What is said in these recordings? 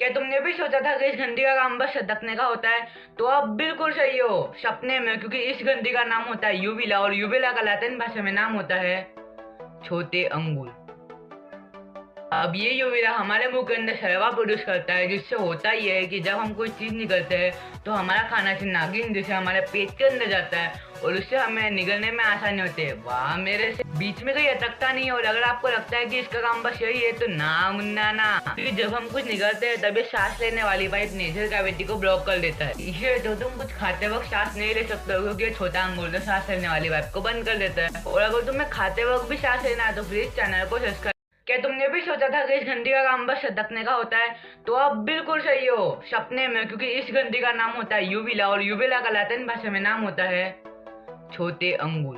क्या तुमने भी सोचा था कि इस घंटी का काम बस सदकने का होता है? तो आप बिल्कुल सही हो, सपने में। क्योंकि इस घंटी का नाम होता है यूबिला, और यूबिला का लैटिन भाषा में नाम होता है छोटे अंगुल। अब ये यूविला हमारे मुंह के अंदर सलवा प्रोड्यूस करता है, जिससे होता ही है कि जब हम कोई चीज निकलते हैं तो हमारा खाना से नागिन जैसे हमारे पेट के अंदर जाता है, और उससे हमें निकलने में आसानी होती है। वाह, मेरे से बीच में कोई अटकता नहीं है। और अगर आपको लगता है कि इसका काम बस यही है तो ना मुन्ना ना, क्योंकि जब हम कुछ निकलते हैं तभी सांस लेने वाली पाइप नेजल कैविटी को ब्लॉक कर देता है। इसे तो तुम कुछ खाते वक्त सांस नहीं ले सकते हो, क्योंकि ये छोटा अंगूर सांस लेने वाली पाइप को बंद कर देता है। और अगर तुम्हें खाते वक्त भी सांस लेना है तो प्लीज चैनल को सब्सक्राइब। क्या तुमने भी सोचा था कि इस घंटी का काम बस सदकने का होता है? तो आप बिल्कुल सही हो, सपने में। क्योंकि इस घंटी का नाम होता है यूबिला, और यूबिला का लैटिन भाषा में नाम होता है छोटे अंगुल।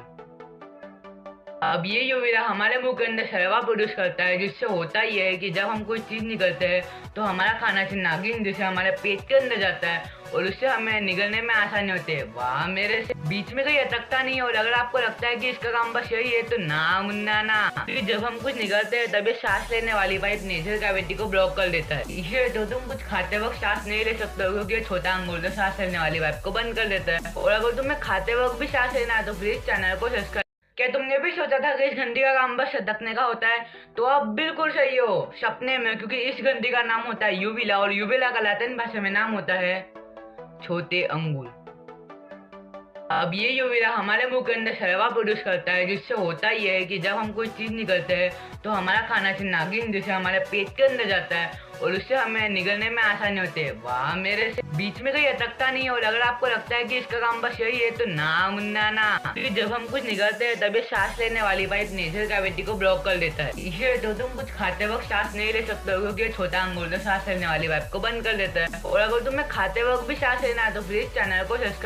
अब ये यूविला हमारे मुंह के अंदर सलवा प्रोड्यूस करता है, जिससे होता ही है कि जब हम कोई चीज निकलते हैं तो हमारा खाना से नागिन जैसे हमारे पेट के अंदर जाता है, और उससे हमें निकलने में आसानी होती है। वाह, मेरे से बीच में कोई अटकता नहीं है। और अगर आपको लगता है कि इसका काम बस यही है तो ना मुन्ना ना, क्योंकि जब हम कुछ निकलते हैं तभी सांस लेने वाली पाइप नेजल कैविटी को ब्लॉक कर देता है। इसे तो तुम कुछ खाते वक्त सांस नहीं ले सकते हो, क्योंकि ये छोटा अंगूर सांस लेने वाली पाइप को बंद कर देता है। और अगर तुम्हें खाते वक्त भी सांस लेना है तो प्लीज चैनल को सब्सक्राइब। क्या तुमने भी सोचा था कि इस घंटी का काम बस सदकने का होता है? तो आप बिल्कुल सही हो, सपने में। क्योंकि इस घंटी का नाम होता है यूबिला, और यूबिला का लैटिन भाषा में नाम होता है छोटे अंगुल। अब ये यूविला हमारे मुंह के अंदर सलवा प्रोड्यूस करता है, जिससे होता ही है कि जब हम कोई चीज निकलते हैं तो हमारा खाना से नागिन जैसे हमारे पेट के अंदर जाता है, और उससे हमें निकलने में आसानी होती है। वाह, मेरे से बीच में कोई अटकता नहीं है। और अगर आपको लगता है कि इसका काम बस यही है तो ना मुन्ना ना, क्योंकि जब हम कुछ निकलते हैं तभी सांस लेने वाली पाइप नेजल कैविटी को ब्लॉक कर देता है। इसे तो तुम कुछ खाते वक्त सांस नहीं ले सकते हो, क्योंकि ये छोटा अंगूर सांस लेने वाली पाइप को बंद कर देता है। और अगर तुम्हें खाते वक्त भी सांस लेना है तो प्लीज चैनल को सब्सक्राइब।